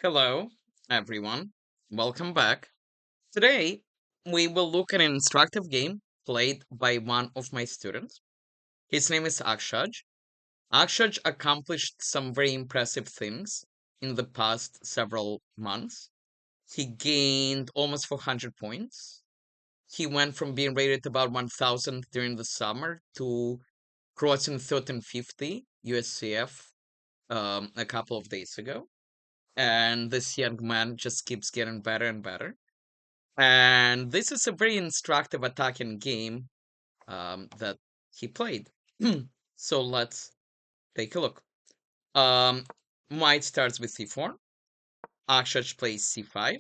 Hello, everyone. Welcome back. Today, we will look at an instructive game played by one of my students. His name is Akshaj. Akshaj accomplished some very impressive things in the past several months. He gained almost 400 points. He went from being rated about 1000 during the summer to crossing 1350 USCF a couple of days ago. And this young man just keeps getting better and better. And this is a very instructive attacking game that he played. So let's take a look. Um, White starts with c4. Akshaj plays c5.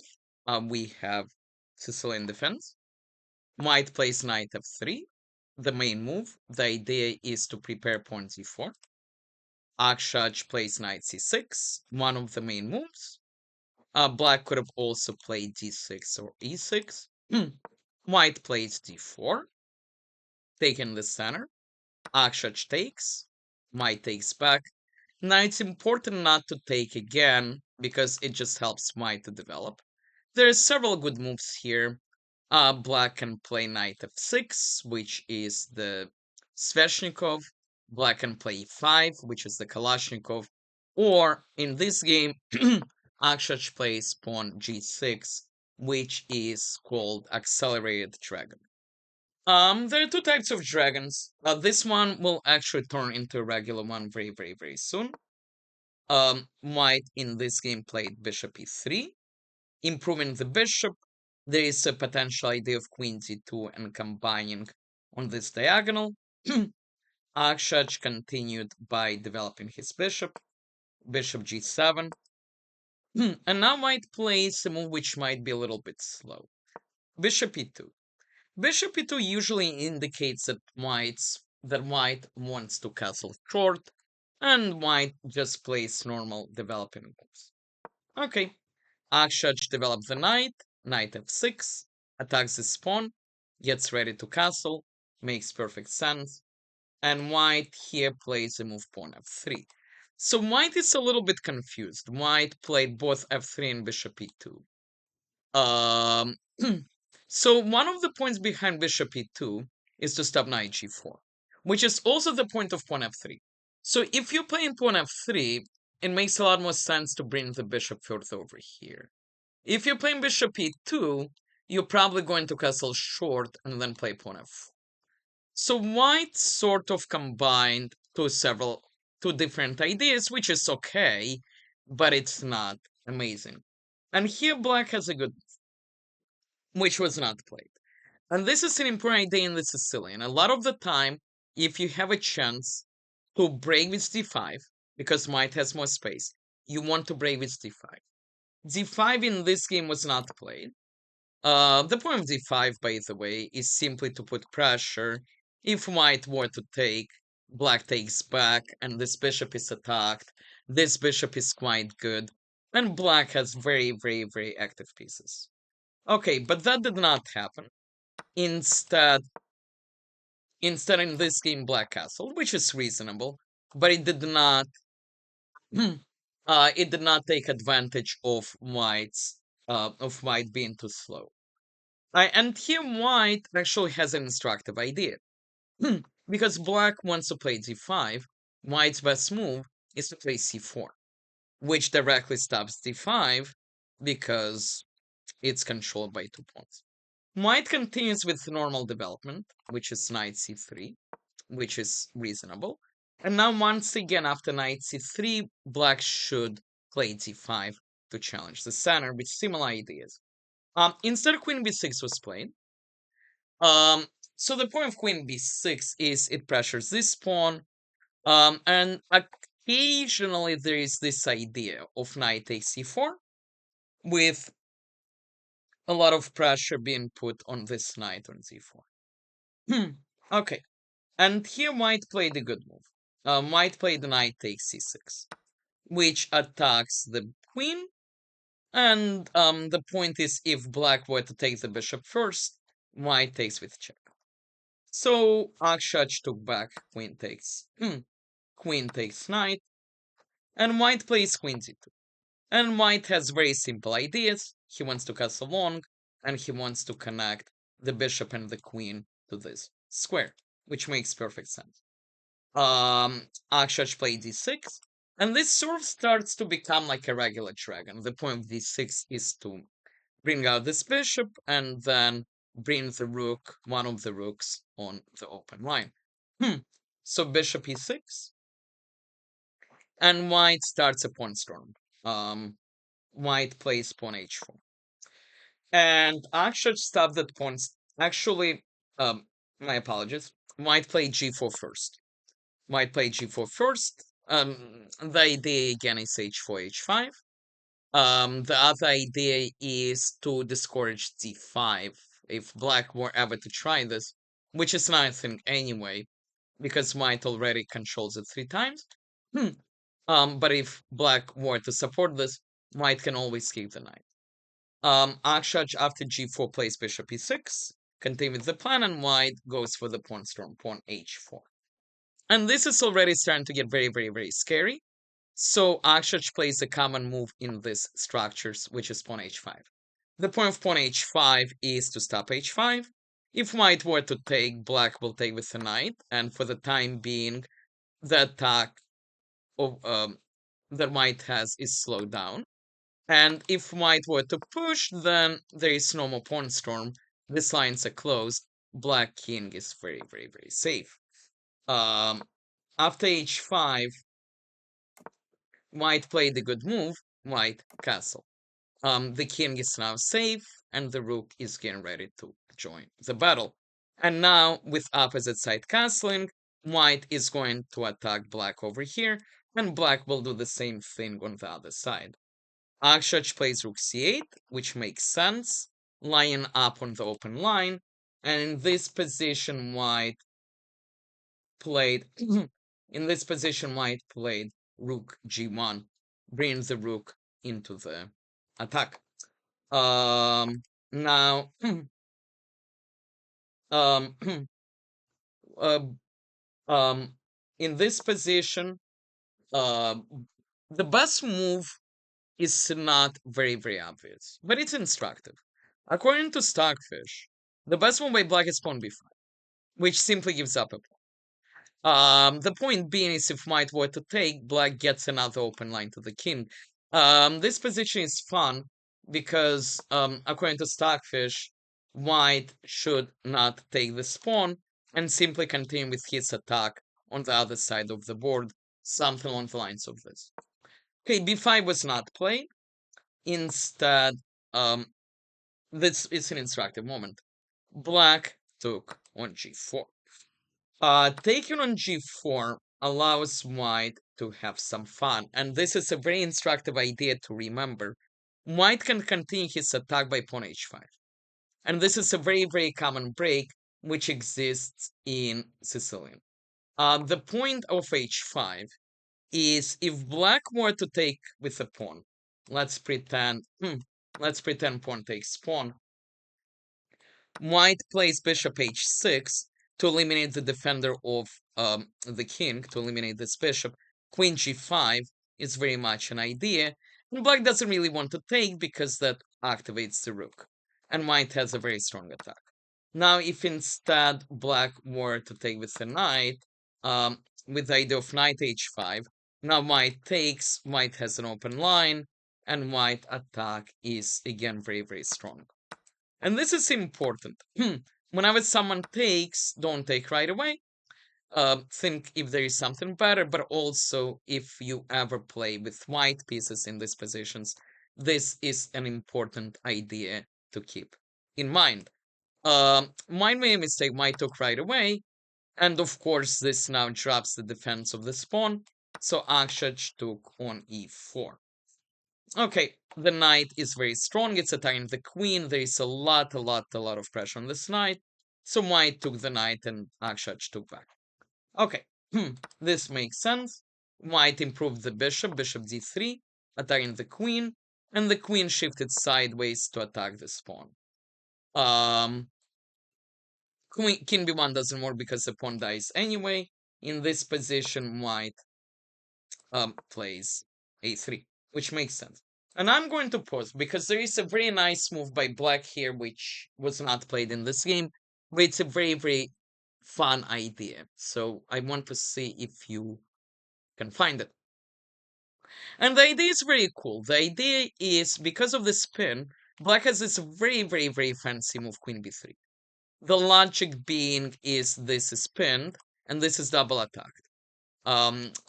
We have Sicilian defense. White plays knight f3. The main move. The idea is to prepare pawn g4. Akshaj plays knight c6. One of the main moves. Black could have also played d6 or e6. White plays d4, taking the center. Akshaj takes. White takes back. Now it's important not to take again because it just helps white to develop. There are several good moves here. Black can play knight f6, which is the Sveshnikov. Black can play e5, which is the Kalashnikov. Or in this game, Akshaj plays pawn g6, which is called accelerated dragon. There are two types of dragons. This one will actually turn into a regular one very, very, very soon. White in this game played bishop e3, improving the bishop. There is a potential idea of queen d2 and combining on this diagonal. Akshaj continued by developing his bishop, bishop g7. And now white plays a move which might be a little bit slow. Bishop e2. Bishop e2 usually indicates that white wants to castle short, and white just plays normal developing moves. Okay, Akshaj develops the knight, knight f6, attacks his pawn, gets ready to castle, makes perfect sense, and white here plays a move pawn f3. So white is a little bit confused. White played both f3 and bishop e2. Um, so one of the points behind bishop e2 is to stop knight g4, which is also the point of pawn f3. So if you play in pawn f3, it makes a lot more sense to bring the bishop further over here. If you're playing bishop e2, you're probably going to castle short and then play pawn f4. So white sort of combined two different ideas, which is okay, but it's not amazing. And here black has a good which was not played. And this is an important idea in the Sicilian. A lot of the time, if you have a chance to break with d5, because white has more space, you want to break with d5. d5 in this game was not played. The point of d5, by the way, is simply to put pressure. If white were to take, black takes back, and this bishop is attacked. This bishop is quite good, and black has very, very, very active pieces. Okay, but that did not happen. Instead, instead in this game, black castled, which is reasonable, but it did not. It did not take advantage of white being too slow. And here, white actually has an instructive idea. Because black wants to play d5, white's best move is to play c4, which directly stops d5 because it's controlled by 2 pawns. White continues with normal development, which is knight c3, which is reasonable. And now once again, after knight c3, black should play d5 to challenge the center with similar ideas. Instead, queen b6 was played. Um, so the point of queen b6 is it pressures this pawn, and occasionally there is this idea of knight takes c4 with a lot of pressure being put on this knight on c4. Okay, and here white played a good move. White played the knight takes c6, which attacks the queen, and the point is if black were to take the bishop first, white takes with check. So Akshaj took back, queen takes knight, and white plays queen c2. And white has very simple ideas. He wants to castle long, and he wants to connect the bishop and the queen to this square, which makes perfect sense. Akshaj played d6, and this sort of starts to become like a regular dragon. The point of d6 is to bring out this bishop and then bring the rook, one of the rooks, on the open line. So bishop e6, and white starts a pawn storm. White plays pawn h4, and Akshaj stopped that pawn. Actually, my apologies. White played g4 first. White played g4 first. The idea again is h4, h5. The other idea is to discourage d5 if black were ever to try this, which is nothing anyway, because white already controls it 3 times. But if black were to support this, white can always keep the knight. Akshaj after g4 plays bishop e6, continue with the plan, and white goes for the pawn storm, pawn h4. And this is already starting to get very, very, very scary. So Akshaj plays a common move in these structures, which is pawn h5. The point of pawn h5 is to stop h5. If white were to take, black will take with the knight, and for the time being, the attack of that white has is slowed down. And if white were to push, then there is no more pawn storm. These lines are closed. Black king is very, very, very safe. After h5, white played a good move, white castle. The king is now safe, and the rook is getting ready to join the battle. And now, with opposite side castling, white is going to attack black over here, and black will do the same thing on the other side. Akshaj plays rook c8, which makes sense, lying up on the open line, and in this position, white played rook g1, bringing the rook into the attack. Now, um, uh, in this position, uh, the best move is not very, very obvious, but it's instructive. According to Stockfish, the best move by black is pawn b5, which simply gives up a pawn. The point being is if white were to take, black gets another open line to the king. This position is fun because, according to Stockfish, white should not take this pawn and simply continue with his attack on the other side of the board, something along the lines of this. Okay, b5 was not played. Instead, this is an instructive moment. Black took on g4. Taking on g4 allows white to have some fun, and this is a very instructive idea to remember. White can continue his attack by pawn h5, and this is a very, very common break which exists in Sicilian. The point of h5 is if black were to take with a pawn, let's pretend pawn takes pawn. White plays bishop h6 to eliminate the defender of the king, to eliminate this bishop. Queen g5 is very much an idea, and black doesn't really want to take because that activates the rook, and white has a very strong attack. Now, if instead black were to take with the knight, with the idea of knight h5, now white takes, white has an open line, and white attack is again very, very strong. And this is important. Whenever someone takes, don't take right away. Think if there is something better, but also if you ever play with white pieces in these positions, this is an important idea to keep in mind. White made a mistake, white took right away, and of course this now drops the defense of the pawn, so Akshaj took on e4. Okay, the knight is very strong. It's attacking the queen. There is a lot of pressure on this knight. So white took the knight and Akshaj took back. Okay, this makes sense. White improved the bishop, bishop d3, attacking the queen, and the queen shifted sideways to attack this pawn. King b1 doesn't work because the pawn dies anyway. In this position, white plays a3, which makes sense. And I'm going to pause because there is a very nice move by black here, which was not played in this game, but it's a very, very fun idea. So I want to see if you can find it. And the idea is very cool. The idea is because of the spin, black has this very, very, very fancy move, queen b3. The logic being is this is pinned, and this is double attacked.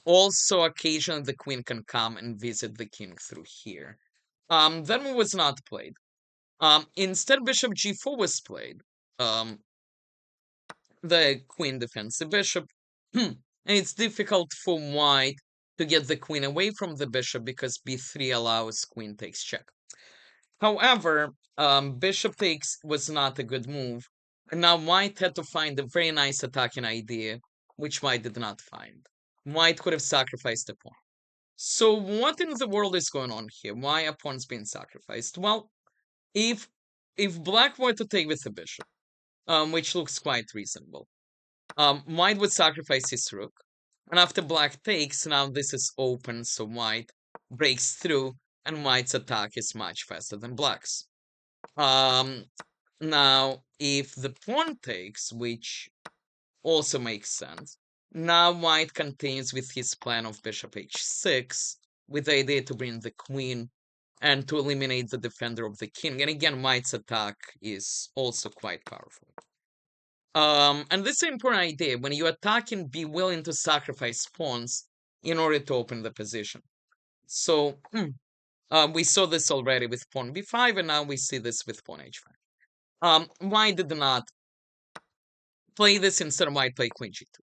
Also, occasionally the queen can come and visit the king through here. That move was not played. Instead, bishop g4 was played. The queen defends the bishop, and it's difficult for white to get the queen away from the bishop because b3 allows queen takes check. However, bishop takes was not a good move, and now white had to find a very nice attacking idea, which white did not find. White could have sacrificed a pawn. So what in the world is going on here? Why a pawn's being sacrificed? Well, if black were to take with the bishop, which looks quite reasonable, white would sacrifice his rook, and after black takes, now this is open, so white breaks through, and white's attack is much faster than black's. Now, if the pawn takes, which also makes sense, now white continues with his plan of bishop h6, with the idea to bring the queen and to eliminate the defender of the king. And again, white's attack is also quite powerful. And this is an important idea. When you attack and be willing to sacrifice pawns in order to open the position. So we saw this already with pawn b5, and now we see this with pawn h5. White did not play this. Instead, white play queen g2.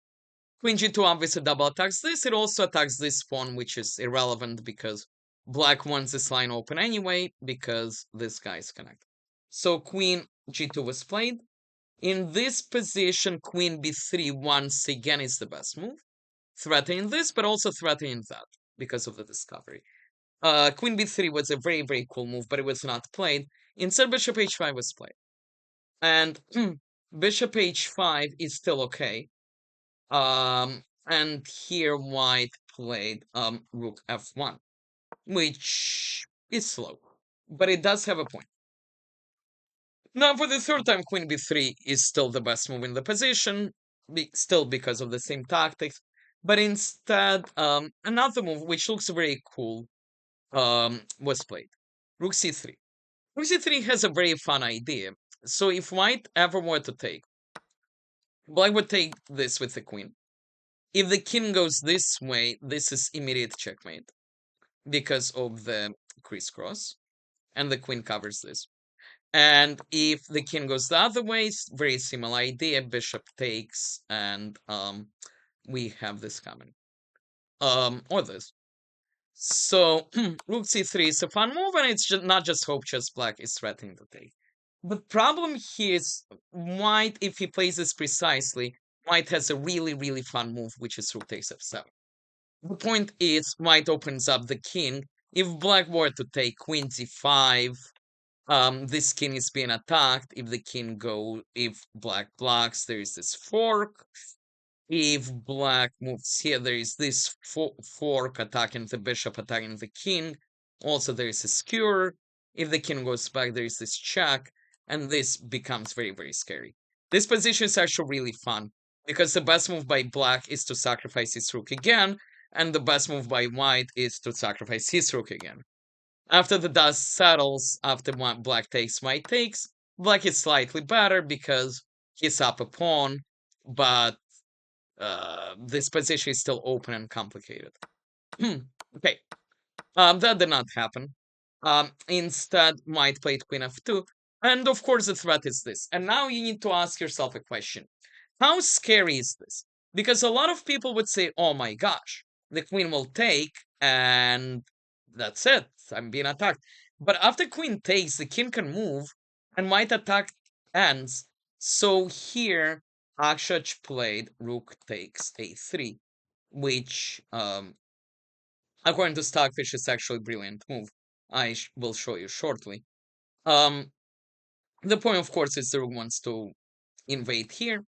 Queen g2 obviously double attacks this. It also attacks this pawn, which is irrelevant because black wants this line open anyway, because this guy is connected. So queen g2 was played. In this position, queen b3 once again is the best move. Threatening this, but also threatening that because of the discovery. Queen b3 was a very, very cool move, but it was not played. Instead, bishop h5 was played. And bishop h5 is still okay. And here white played rook f1, which is slow, but it does have a point. Now, for the third time, queen b3 is still the best move in the position, still because of the same tactics. But instead, another move, which looks very cool, was played. Rook c3. Rook c3 has a very fun idea. So if white ever were to take, black would take this with the queen. If the king goes this way, this is immediate checkmate because of the crisscross, and the queen covers this. And if the king goes the other way, very similar idea, bishop takes, and we have this coming. Or this. So rook c3 is a fun move, and it's just not just hope chess black is threatening to take. The problem here is white, if he plays this precisely, white has a really, really fun move, which is rook takes f7. The point is, white opens up the king. If black were to take queen d5, this king is being attacked. If black blocks, there is this fork. If black moves here, there is this fork attacking the bishop, attacking the king. Also, there is a skewer. If the king goes back, there is this check, and this becomes very, very scary. This position is actually really fun, because the best move by black is to sacrifice his rook again, and the best move by white is to sacrifice his rook again. After the dust settles, after black takes, white takes, black is slightly better because he's up a pawn, but this position is still open and complicated. Okay, that did not happen. Instead, white played queen f2, and of course the threat is this. And now you need to ask yourself a question. How scary is this? Because a lot of people would say, oh my gosh, the queen will take, and that's it, I'm being attacked. But after queen takes, the king can move, and white attack ends. So here, Akshaj played rook takes a3, which, according to Stockfish, is actually a brilliant move. I will show you shortly. The point, of course, is the rook wants to invade here.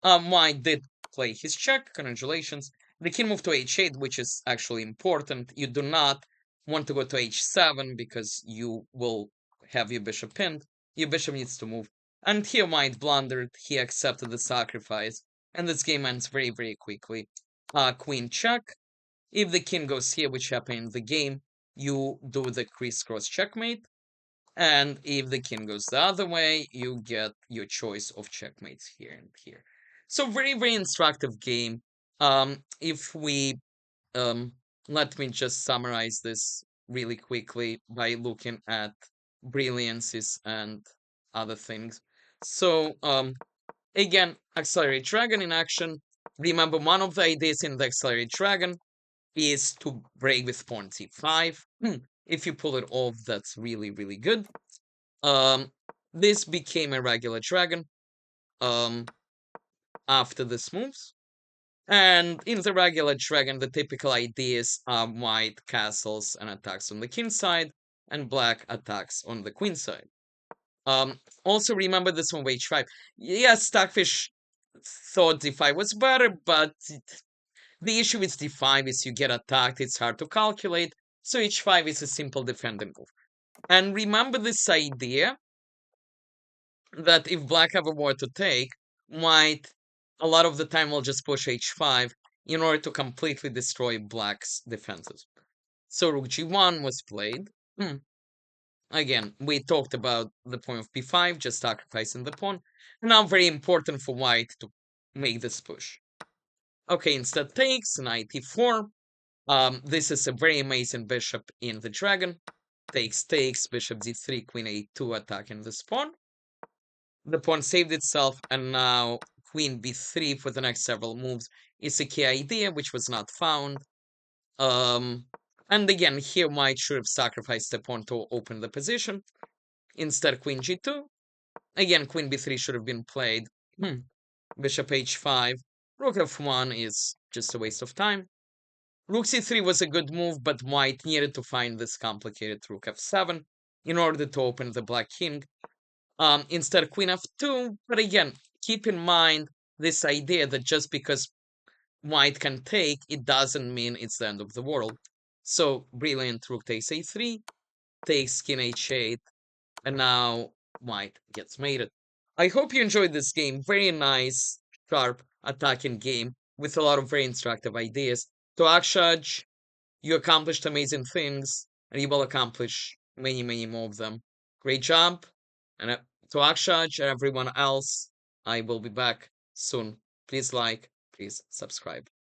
White did play his check, congratulations. The king moved to h8, which is actually important. You do not want to go to h7 because you will have your bishop pinned. Your bishop needs to move. And here White blundered. He accepted the sacrifice. And this game ends very, very quickly. Queen check. If the king goes here, which happened in the game, you do the crisscross checkmate. And if the king goes the other way, you get your choice of checkmates here and here. So very, very instructive game. If we um, let me just summarize this really quickly by looking at brilliances and other things. So again, Accelerate Dragon in action. Remember, one of the ideas in the Accelerate Dragon is to break with pawn c5. If you pull it off, that's really, really good. Um, this became a regular dragon um, after this moves. And in the regular dragon, the typical ideas are white castles and attacks on the king side, and black attacks on the queen side. Also remember this one, h5. Yes, Stockfish thought d5 was better, but the issue with d5 is you get attacked, it's hard to calculate, so h5 is a simple defending move. And remember this idea that if black have a war to take, white a lot of the time will just push h5 in order to completely destroy black's defenses. So rook g1 was played. Again, we talked about the point of b5, just sacrificing the pawn. Now very important for white to make this push. Okay, instead takes, knight e4. This is a very amazing bishop in the dragon. Takes, bishop d3, queen a2 attacking this pawn. The pawn saved itself, and now queen b3 for the next several moves is a key idea, which was not found. And again, here white should have sacrificed the pawn to open the position. Instead, queen g2. Again, queen b3 should have been played. Bishop h5. Rook f1 is just a waste of time. Rook c3 was a good move, but white needed to find this complicated rook f7 in order to open the black king. Instead queen f2, but again, keep in mind this idea that just because white can take, it doesn't mean it's the end of the world. So brilliant, rook takes a3, takes king h8, and now white gets mated. I hope you enjoyed this game. Very nice, sharp, attacking game with a lot of very instructive ideas. To Akshaj, you accomplished amazing things, and you will accomplish many, many more of them. Great job. And to Akshaj and everyone else, I will be back soon. Please like, please subscribe.